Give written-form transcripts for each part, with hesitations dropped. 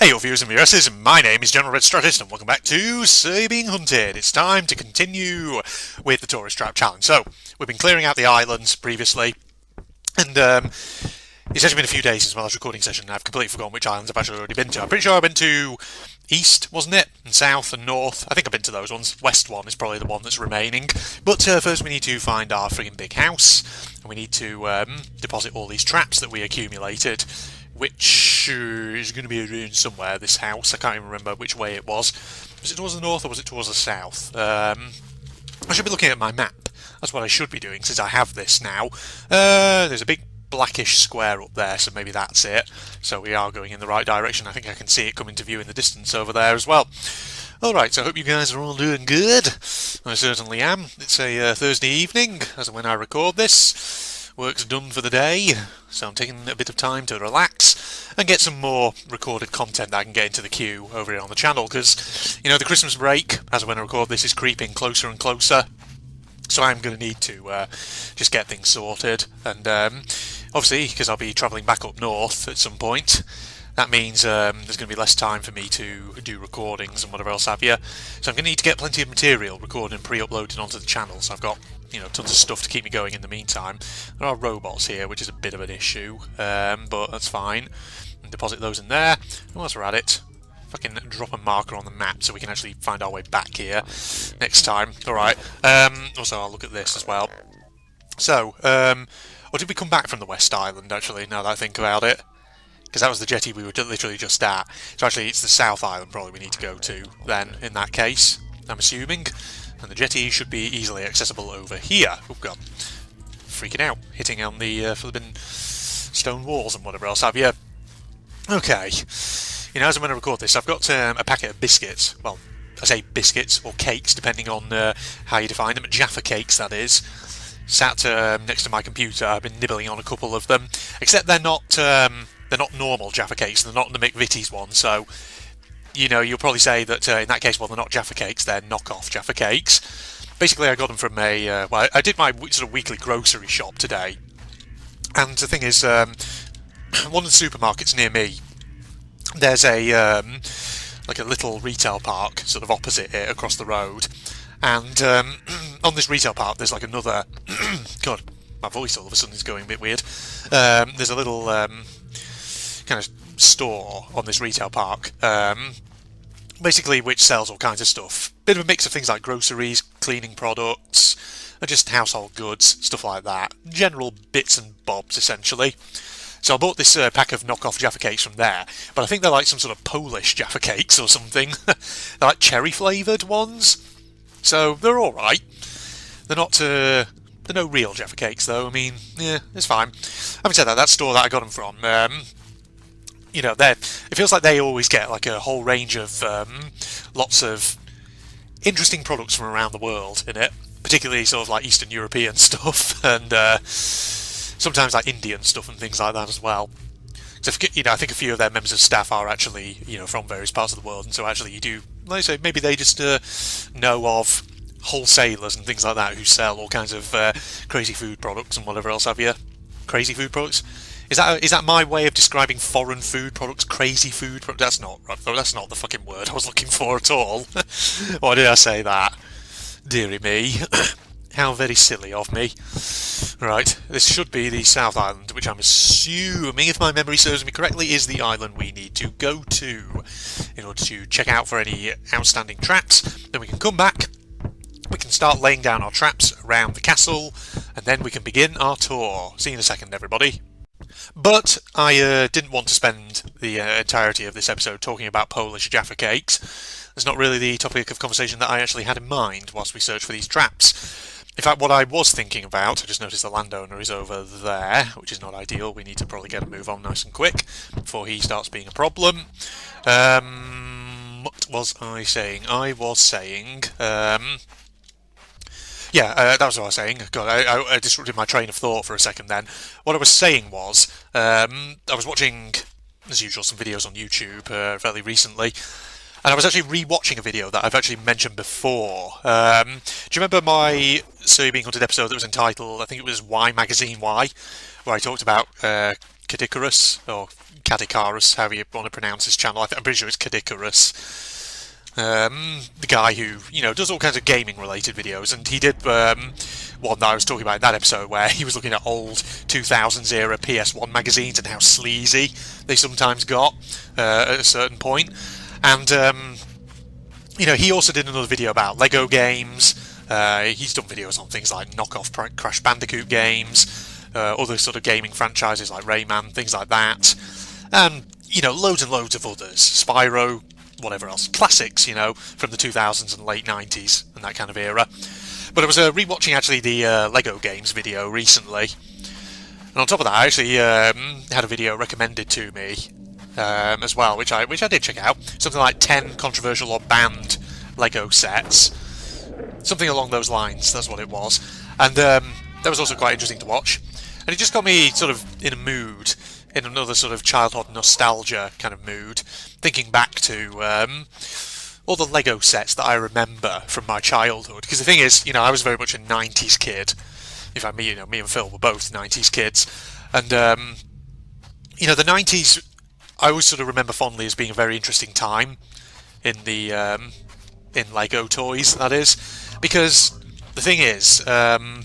Hey, your viewers and viewresses, my name is General Red Strategist and welcome back to Say Being Hunted. It's time to continue with the Tourist Trap Challenge. So, we've been clearing out the islands previously, and it's actually been a few days since my last recording session, and I've completely forgotten which islands I've actually already been to. I'm pretty sure I've been to East, wasn't it? And South and North. I think I've been to those ones. West one is probably the one that's remaining. But first we need to find our friggin' big house, and we need to deposit all these traps that we accumulated, which is going to be around somewhere, this house. I can't even remember which way it was. Was it towards the north or was it towards the south? I should be looking at my map. That's what I should be doing since I have this now. There's a big blackish square up there, so maybe that's it. So we are going in the right direction. I think I can see it come into view in the distance over there as well. Alright, so I hope you guys are all doing good. I certainly am. It's a Thursday evening, as of when I record this. Work's done for the day, so I'm taking a bit of time to relax and get some more recorded content that I can get into the queue over here on the channel, because, you know, the Christmas break, as of when I record this, is creeping closer and closer. So I'm going to need to just get things sorted, and obviously, because I'll be travelling back up north at some point, that means there's going to be less time for me to do recordings and whatever else have you. So I'm going to need to get plenty of material recorded and pre-uploaded onto the channel, so I've got, you know, tons of stuff to keep me going in the meantime. There are robots here, which is a bit of an issue, but that's fine. And deposit those in there, and whilst we're at it, fucking drop a marker on the map so we can actually find our way back here next time. Alright, also I'll look at this as well. So, or did we come back from the West Island, actually, now that I think about it? Because that was the jetty we were literally just at. So actually it's the South Island probably we need to go to then, in that case, I'm assuming. And the jetty should be easily accessible over here. Oh god. Freaking out. Hitting on the flippin' stone walls and whatever else have you. Okay. You know, as I'm going to record this, I've got a packet of biscuits. Well, I say biscuits, or cakes, depending on how you define them. Jaffa cakes, that is. Sat next to my computer. I've been nibbling on a couple of them. Except they're not normal Jaffa cakes. They're not the McVitie's one, so... You know, you'll probably say that in that case, well, they're not Jaffa cakes, they're knockoff Jaffa cakes. Basically, I got them from a... well, I did my sort of weekly grocery shop today. And the thing is, one of the supermarkets near me, there's a like a little retail park sort of opposite it across the road. And on this retail park, there's like another... God, my voice all of a sudden is going a bit weird. There's a little kind of store on this retail park, basically which sells all kinds of stuff. Bit of a mix of things like groceries, cleaning products, and just household goods, stuff like that. General bits and bobs, essentially. So I bought this pack of knockoff Jaffa cakes from there, but I think they're like some sort of Polish Jaffa cakes or something. They're like cherry flavoured ones. So they're alright. They're not... they're no real Jaffa cakes, though. I mean, yeah, it's fine. Having said that, that store that I got them from... you know, it feels like they always get like a whole range of lots of interesting products from around the world in it, particularly sort of like Eastern European stuff and sometimes like Indian stuff and things like that as well. So, you know, I think a few of their members of staff are actually, you know, from various parts of the world, and so actually you do, like I say, maybe they just know of wholesalers and things like that who sell all kinds of crazy food products and whatever else have you. Crazy food products. Is that my way of describing foreign food products? Crazy food products? That's not the fucking word I was looking for at all. Why did I say that? Deary me. How very silly of me. Right, this should be the South Island, which I'm assuming, if my memory serves me correctly, is the island we need to go to in order to check out for any outstanding traps. Then we can come back, we can start laying down our traps around the castle, and then we can begin our tour. See you in a second, everybody. But I didn't want to spend the entirety of this episode talking about Polish Jaffa cakes. It's not really the topic of conversation that I actually had in mind whilst we searched for these traps. In fact, what I was thinking about, I just noticed the landowner is over there, which is not ideal. We need to probably get a move on nice and quick before he starts being a problem. What was I saying? I was saying... yeah, that was what I was saying. God, I disrupted my train of thought for a second then. What I was saying was, I was watching, as usual, some videos on YouTube fairly recently, and I was actually re-watching a video that I've actually mentioned before. Do you remember my So Being Hunted episode that was entitled, I think it was Why Magazine Why, where I talked about Kadikarus, or Kadikarus, however you want to pronounce his channel. I'm pretty sure it's Kadikarus. The guy who, does all kinds of gaming-related videos, and he did one that I was talking about in that episode where he was looking at old 2000s-era PS1 magazines and how sleazy they sometimes got at a certain point. And, he also did another video about Lego games. He's done videos on things like knockoff Crash Bandicoot games, other sort of gaming franchises like Rayman, things like that. And, loads and loads of others. Spyro, whatever else. Classics, from the 2000s and late 90s and that kind of era. But I was rewatching actually the Lego games video recently. And on top of that, I actually had a video recommended to me as well, which I did check out. Something like 10 controversial or banned Lego sets. Something along those lines, that's what it was. And that was also quite interesting to watch. And it just got me sort of in a mood, in another sort of childhood nostalgia kind of mood, thinking back to all the Lego sets that I remember from my childhood. Because the thing is, I was very much a 90s kid. In fact, me and Phil were both 90s kids. And, the 90s, I always sort of remember fondly as being a very interesting time in the in Lego toys, that is. Because the thing is, ever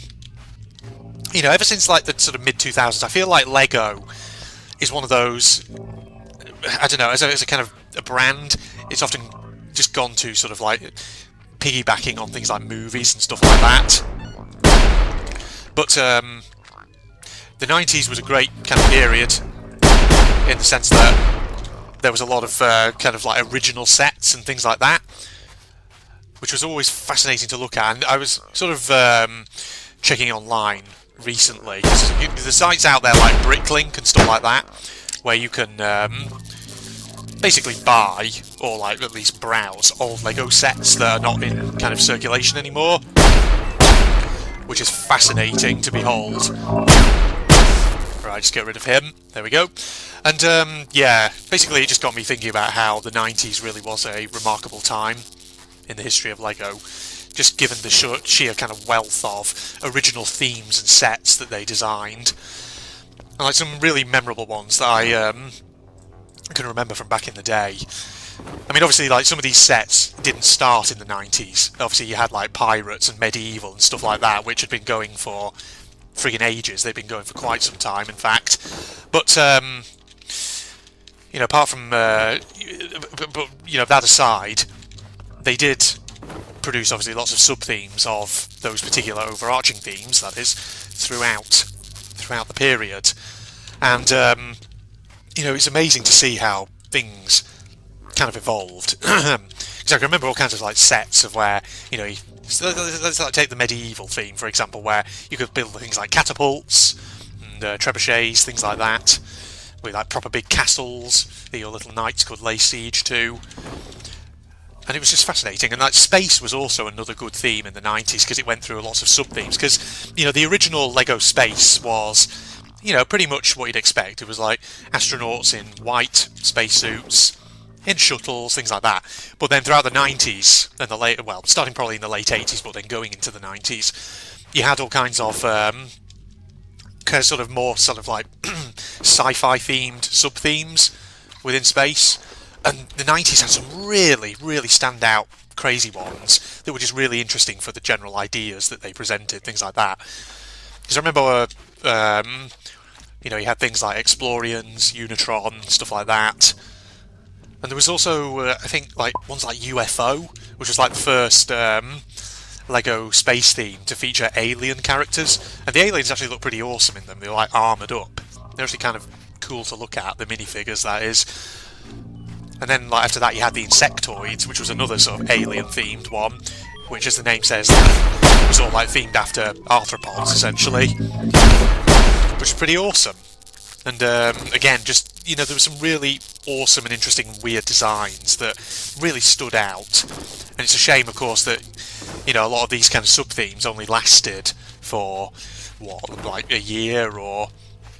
since like the sort of mid-2000s, I feel like Lego is one of those, I don't know, as a kind of a brand, it's often just gone to sort of like piggybacking on things like movies and stuff like that. But the 90s was a great kind of period in the sense that there was a lot of kind of like original sets and things like that, which was always fascinating to look at. And I was sort of checking online recently. The sites out there like Bricklink and stuff like that, where you can basically buy, or like at least browse, old Lego sets that are not in kind of circulation anymore, which is fascinating to behold. Right, just get rid of him. There we go. And basically it just got me thinking about how the 90s really was a remarkable time in the history of Lego, just given the sheer kind of wealth of original themes and sets that they designed. And like some really memorable ones that I can remember from back in the day. I mean, obviously, like some of these sets didn't start in the 90s. Obviously, you had like Pirates and Medieval and stuff like that, which had been going for friggin' ages. They've been going for quite some time, in fact. But apart from that aside, they did produce obviously lots of sub-themes of those particular overarching themes, that is, throughout the period. And it's amazing to see how things kind of evolved. Because I can remember all kinds of like sets of where, let's like take the medieval theme, for example, where you could build things like catapults and trebuchets, things like that, with like proper big castles that your little knights could lay siege to. And it was just fascinating. And like space was also another good theme in the 90s, because it went through lots of sub-themes. Because, the original Lego space was, pretty much what you'd expect. It was like astronauts in white spacesuits, in shuttles, things like that. But then throughout the 90s, and starting probably in the late 80s, but then going into the 90s, you had all kinds of sort of more sort of like sci-fi themed sub-themes within space. And the 90s had some really, really standout crazy ones that were just really interesting for the general ideas that they presented, things like that. Because I remember, you had things like Explorians, Unitron, stuff like that. And there was also, I think, like ones like UFO, which was like the first Lego space theme to feature alien characters. And the aliens actually look pretty awesome in them. They were like armoured up. They're actually kind of cool to look at, the minifigures, that is. And then like after that you had the Insectoids, which was another sort of alien-themed one, which, as the name says, was all like themed after arthropods, essentially, which is pretty awesome. And again, just there were some really awesome and interesting weird designs that really stood out. And it's a shame, of course, that a lot of these kind of sub-themes only lasted for like a year or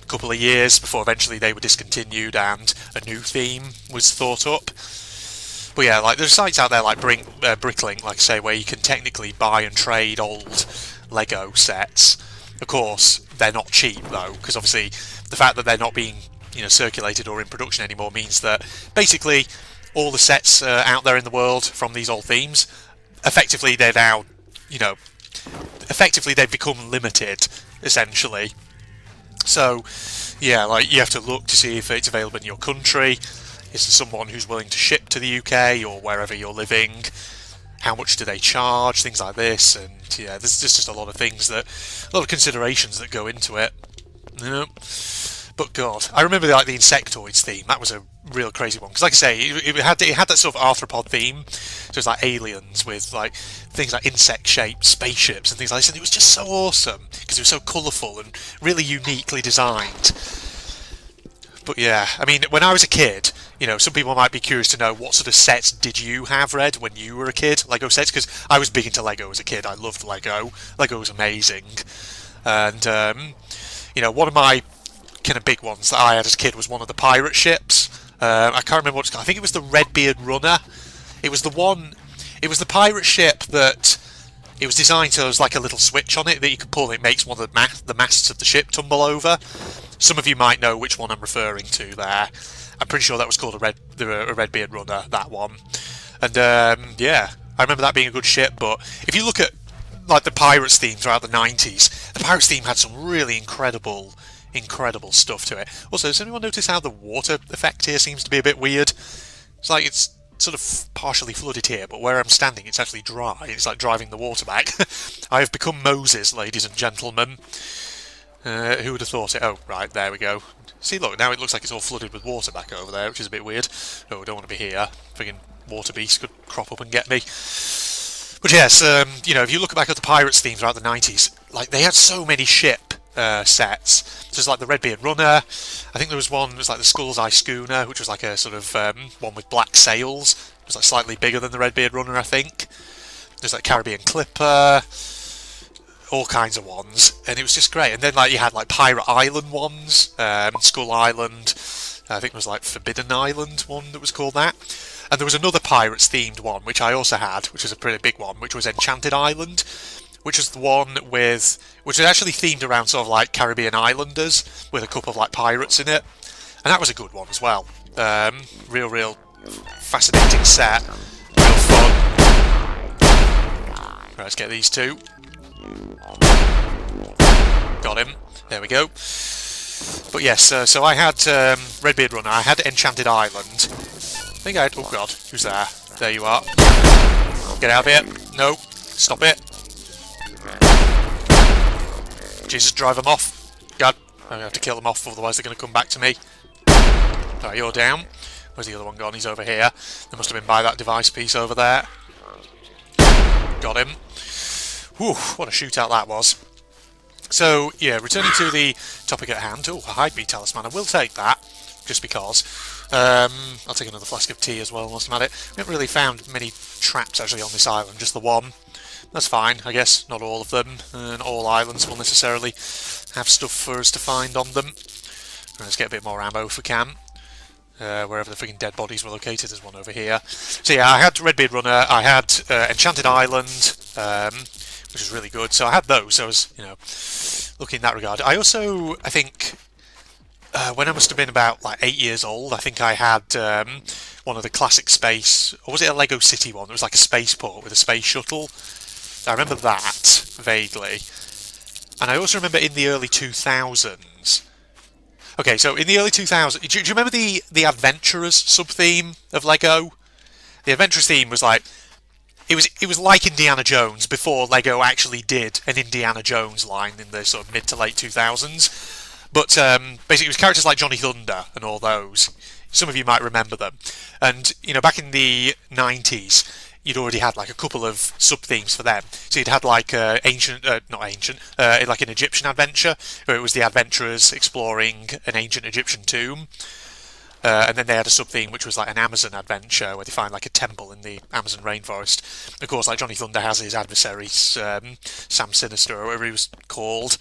a couple of years before eventually they were discontinued and a new theme was thought up. But yeah, like there's sites out there like Bricklink, like I say, where you can technically buy and trade old Lego sets. Of course, they're not cheap though, because obviously the fact that they're not being circulated or in production anymore means that basically all the sets out there in the world from these old themes, effectively they're now, effectively they've become limited, essentially. So, yeah, like you have to look to see if it's available in your country. Is there someone who's willing to ship to the UK or wherever you're living? How much do they charge? Things like this, and yeah, there's just a lot of things a lot of considerations that go into it. But God, I remember the Insectoids theme. That was a real crazy one because, like I say, it had that sort of arthropod theme. So it was like aliens with like things like insect-shaped spaceships and things like this, and it was just so awesome because it was so colourful and really uniquely designed. But yeah, I mean, when I was a kid, some people might be curious to know what sort of sets did you have, Red, when you were a kid? Lego sets, because I was big into Lego as a kid. I loved Lego. Lego was amazing, and one of my kind of big ones that I had as a kid was one of the pirate ships. I can't remember what it's called. I think it was the Redbeard Runner. It was the pirate ship that it was designed so there was like a little switch on it that you could pull. It makes one of the masts of the ship tumble over. Some of you might know which one I'm referring to there. I'm pretty sure that was called a Redbeard Runner, that one. And yeah, I remember that being a good ship. But if you look at like the Pirates theme throughout the 90s, the Pirates theme had some really incredible stuff to it. Also, does anyone notice how the water effect here seems to be a bit weird? It's like it's sort of partially flooded here, but where I'm standing it's actually dry. It's like driving the water back. I have become Moses, ladies and gentlemen. Who would have thought it? Oh, right, there we go. See, look, now it looks like it's all flooded with water back over there, which is a bit weird. Oh, I don't want to be here. Friggin' water beast could crop up and get me. But yes, if you look back at the Pirates themes throughout the 90s, like, they had so many ship sets. So there's like the Redbeard Runner. I think there was one, it was like the Skull's Eye Schooner, which was like a sort of one with black sails. It was like slightly bigger than the Redbeard Runner, I think. There's like Caribbean Clipper, all kinds of ones, and it was just great. And then like you had like Pirate Island ones, Skull Island, I think there was like Forbidden Island one that was called that. And there was another Pirates themed one which I also had, which was a pretty big one, which was Enchanted Island, which was the one which was actually themed around sort of like Caribbean islanders with a couple of like pirates in it, and that was a good one as well. Real fascinating set, real fun. Right, let's get these two. Got him. There we go. But yes, so I had Redbeard Runner, I had Enchanted Island. I think I had... Oh god, who's there? There you are. Get out of here. No, stop it. Jesus, drive them off. God, I'm going to have to kill them off, otherwise they're going to come back to me. Alright, you're down. Where's the other one gone? He's over here. They must have been by that device piece over there. Got him. Whew, what a shootout that was. So, yeah, returning to the topic at hand. Oh, a Hide-Me Talisman. I will take that, just because. I'll take another flask of tea as well whilst I'm at it. We haven't really found many traps, actually, on this island. Just the one. That's fine, I guess. Not all of them. And all islands will necessarily have stuff for us to find on them. Let's get a bit more ammo if we can. Wherever the freaking dead bodies were located, there's one over here. So yeah, I had Redbeard Runner, I had Enchanted Island, which was really good. So I had those, so I was, lucky in that regard. I also, I think, when I must have been about like 8 years old, I think I had one of the classic space, or was it a Lego City one? It was like a spaceport with a space shuttle. I remember that vaguely. And I also remember in the early 2000s. Okay, so in the early 2000s, do you remember the Adventurers sub-theme of Lego? The Adventurers theme was like, it was like Indiana Jones before Lego actually did an Indiana Jones line in the sort of mid to late 2000s. But basically it was characters like Johnny Thunder and all those. Some of you might remember them. And, back in the 90s, you'd already had like a couple of sub-themes for them. So you'd had like like an Egyptian adventure, where it was the adventurers exploring an ancient Egyptian tomb. And then they had a sub-theme which was like an Amazon adventure, where they find like a temple in the Amazon rainforest. Of course, like Johnny Thunder has his adversaries, Sam Sinister, or whatever he was called.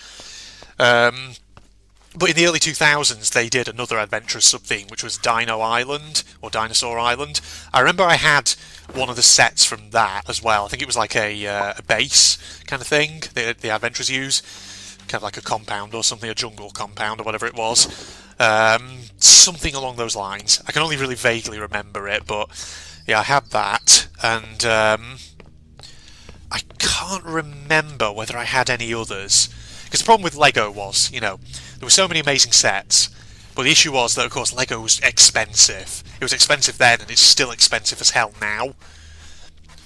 But in the early 2000s, they did another adventurous sub-theme, which was Dino Island, or Dinosaur Island. I remember I had one of the sets from that as well. I think it was like a base kind of thing the adventurers use. Kind of like a compound or something, a jungle compound or whatever it was. Something along those lines. I can only really vaguely remember it, but yeah, I had that, and I can't remember whether I had any others. Because the problem with Lego was, there were so many amazing sets, but the issue was that, of course, Lego was expensive. It was expensive then, and it's still expensive as hell now,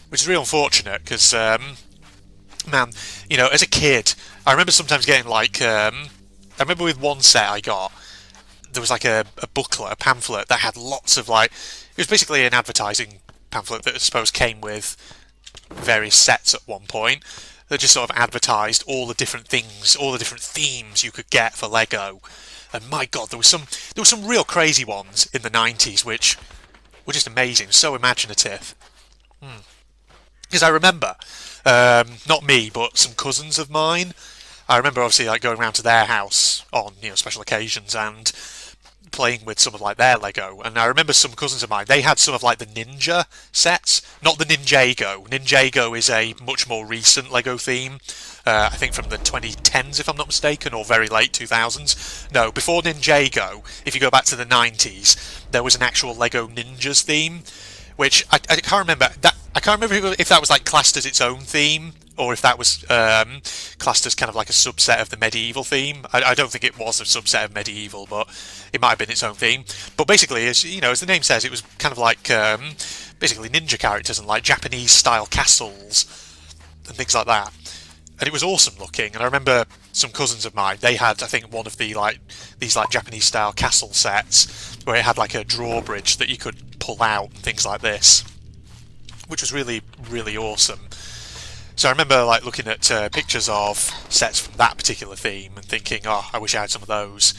which is really unfortunate, because, man, as a kid, I remember sometimes getting, I remember with one set I got, there was like a booklet, a pamphlet, that had lots of, it was basically an advertising pamphlet that I suppose came with various sets at one point, that just sort of advertised all the different things, all the different themes you could get for Lego. And my god, there were some real crazy ones in the 90s which were just amazing, so imaginative. Because I remember, not me, but some cousins of mine, I remember obviously going around to their house on special occasions and playing with some of their Lego, and I remember some cousins of mine, they had some of the Ninja sets, not the Ninjago. Ninjago is a much more recent Lego theme, I think from the 2010s if I'm not mistaken, or very late 2000s. No, before Ninjago, if you go back to the 90s, there was an actual Lego Ninjas theme, which I can't remember that. I can't remember if that was classed as its own theme, or if that was classed as kind of like a subset of the medieval theme. I don't think it was a subset of medieval, but it might have been its own theme. But basically, as the name says, it was kind of basically ninja characters and Japanese style castles and things like that. And it was awesome looking. And I remember some cousins of mine, they had, I think, one of the these Japanese style castle sets where it had a drawbridge that you could pull out and things like this, which was really, really awesome. So I remember like looking at pictures of sets from that particular theme and thinking, oh, I wish I had some of those.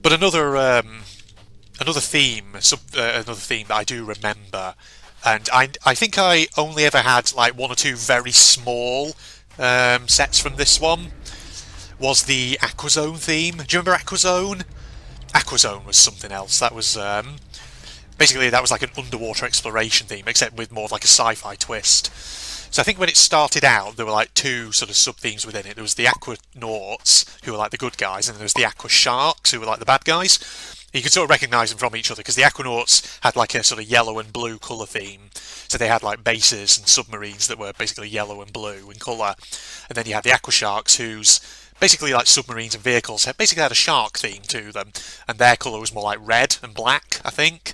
But another theme that I do remember, and I think I only ever had like one or two very small sets from this one, was the Aquazone theme. Do you remember Aquazone? Aquazone was something else. That was basically that was like an underwater exploration theme, except with more of like a sci-fi twist. So I think when it started out, there were like two sort of sub-themes within it. There was the Aquanauts, who were like the good guys, and then there was the Aqua Sharks, who were like the bad guys. You could sort of recognise them from each other, because the Aquanauts had like a sort of yellow and blue colour theme. So they had like bases and submarines that were basically yellow and blue in colour. And then you had the Aqua Sharks, whose basically like submarines and vehicles basically had a shark theme to them, and their colour was more like red and black, I think.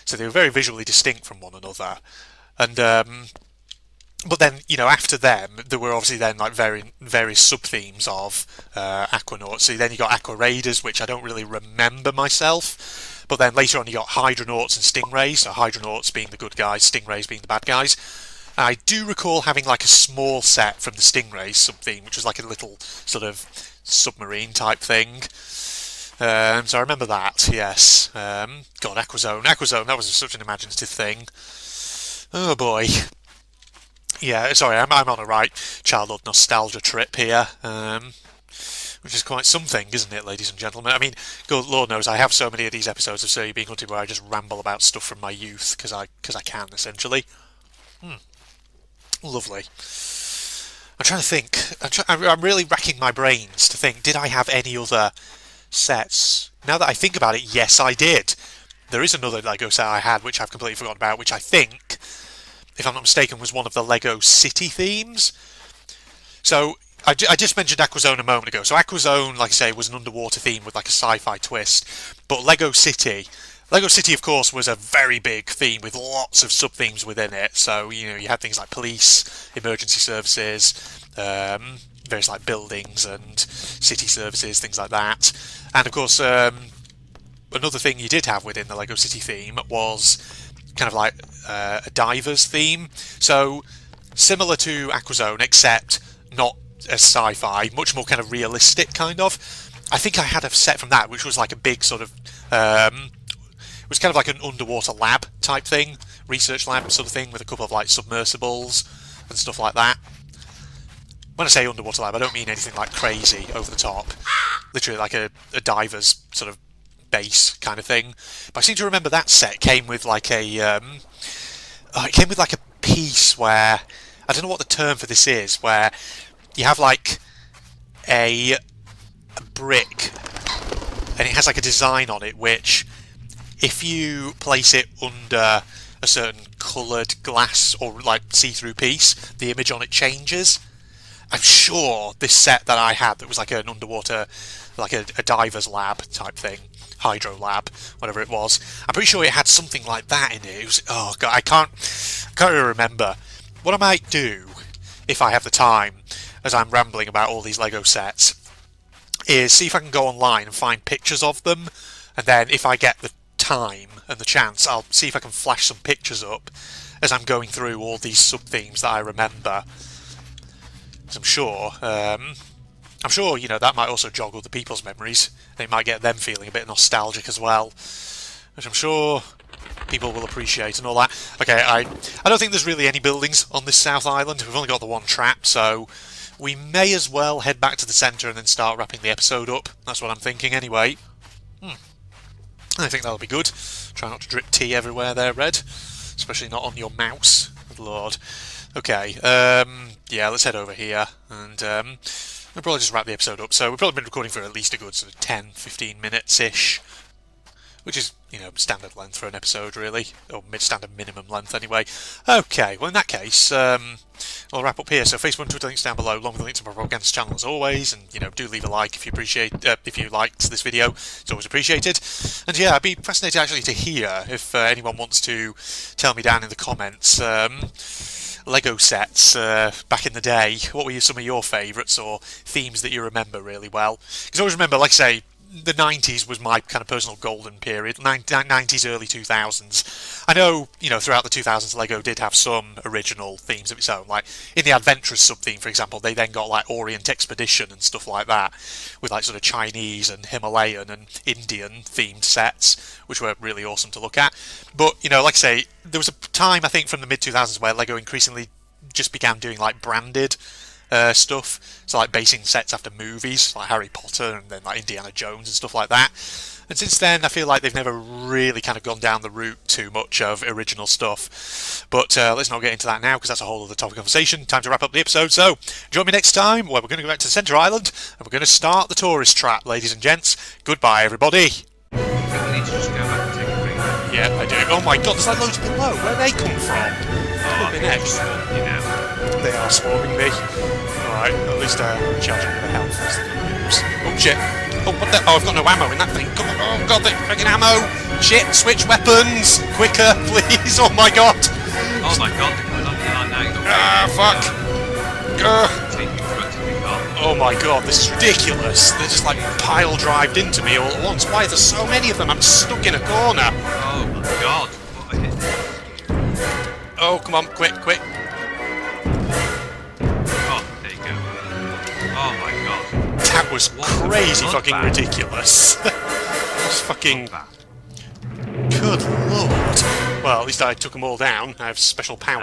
So they were very visually distinct from one another. And but then, after them, there were obviously then like various sub-themes of Aquanauts. So then you got Aqua Raiders, which I don't really remember myself. But then later on you got Hydronauts and Stingrays, so Hydronauts being the good guys, Stingrays being the bad guys. And I do recall having like a small set from the Stingrays sub-theme, which was like a little sort of submarine type thing. So I remember that, yes. God, Aquazone, that was such an imaginative thing. Oh boy. Yeah, sorry, I'm on a right childhood nostalgia trip here, which is quite something, isn't it, ladies and gentlemen? I mean, good Lord knows I have so many of these episodes of So Being Hunted where I just ramble about stuff from my youth, because I can, essentially. Lovely. I'm trying to think. I'm really racking my brains to think, did I have any other sets? Now that I think about it, yes, I did. There is another Lego set I had, which I've completely forgotten about, which I think, if I'm not mistaken, was one of the Lego City themes. So, I just mentioned Aquazone a moment ago. So Aquazone, like I say, was an underwater theme with like a sci-fi twist. But Lego City, of course, was a very big theme with lots of sub-themes within it. So, you had things like police, emergency services, various like buildings and city services, things like that. And of course, another thing you did have within the Lego City theme was kind of like a diver's theme. So similar to Aquazone, except not as sci-fi, much more kind of realistic kind of. I think I had a set from that, which was like a big sort of it was kind of like an underwater lab type thing, research lab sort of thing, with a couple of like submersibles and stuff like that. When I say underwater lab, I don't mean anything like crazy over the top. Literally like a diver's sort of base kind of thing. But I seem to remember that set came with like a it came with like a piece where, I don't know what the term for this is, where you have like a brick and it has like a design on it which, if you place it under a certain coloured glass or like see-through piece, the image on it changes. I'm sure this set that I had that was like an underwater, like a diver's lab type thing, hydro lab, whatever it was, I'm pretty sure it had something like that in it. It was, oh god, I can't really remember. What I might do, if I have the time, as I'm rambling about all these Lego sets, is see if I can go online and find pictures of them, and then if I get the time and the chance, I'll see if I can flash some pictures up as I'm going through all these sub-themes that I remember. I'm sure, you know, that might also jog other people's memories. It might get them feeling a bit nostalgic as well, which I'm sure people will appreciate and all that. Okay, I don't think there's really any buildings on this South Island. We've only got the one trap, so we may as well head back to the centre and then start wrapping the episode up. That's what I'm thinking anyway. I think that'll be good. Try not to drip tea everywhere there, Red. Especially not on your mouse. Good lord. Okay, yeah, let's head over here, and we'll probably just wrap the episode up. So we've probably been recording for at least a good sort of 10-15 minutes-ish, which is, you know, standard length for an episode, really, or mid-standard minimum length anyway. Okay, well in that case, I'll wrap up here. So Facebook and Twitter links down below, along with the links to my Propaganda channel as always, and, you know, do leave a like if you if you liked this video. It's always appreciated. And yeah, I'd be fascinated actually to hear if anyone wants to tell me down in the comments, Lego sets back in the day, what were some of your favourites or themes that you remember really well? Because I always remember, like I say, the 90s was my kind of personal golden period, 90s, early 2000s. I know, you know, throughout the 2000s, Lego did have some original themes of its own. Like, in the Adventurous sub-theme, for example, they then got, like, Orient Expedition and stuff like that, with, like, sort of Chinese and Himalayan and Indian-themed sets, which were really awesome to look at. But, you know, like I say, there was a time, I think, from the mid-2000s where Lego increasingly just began doing, like, branded stuff, so like basing sets after movies like Harry Potter and then like Indiana Jones and stuff like that. And since then I feel like they've never really kind of gone down the route too much of original stuff. But let's not get into that now because that's a whole other topic of conversation. Time to wrap up the episode, so join me next time where we're going to go back to Centre Island and we're going to start the tourist trap, ladies and gents. Goodbye everybody. I think we need to just go back and take a break. Yeah, I do. Oh my god, there's like loads below. Where they come from? Oh, I think they're just swamping you now. They are swarming me. Alright, at least recharging the health. Oh shit. Oh, what the? Oh, I've got no ammo in that thing. Come on. Oh god, the friggin' ammo. Shit, switch weapons. Quicker, please. Oh my god. Oh my god, they're coming on you like that. Fuck. Taking practically gone. Oh my god, this is ridiculous. They're just like pile drived into me all at once. Why are there so many of them? I'm stuck in a corner. Oh my god. What a hit. Oh, come on, quick. Oh, there you go. Oh my god. That was crazy fucking ridiculous. It's fucking... Good lord. Well, at least I took them all down. I have special power.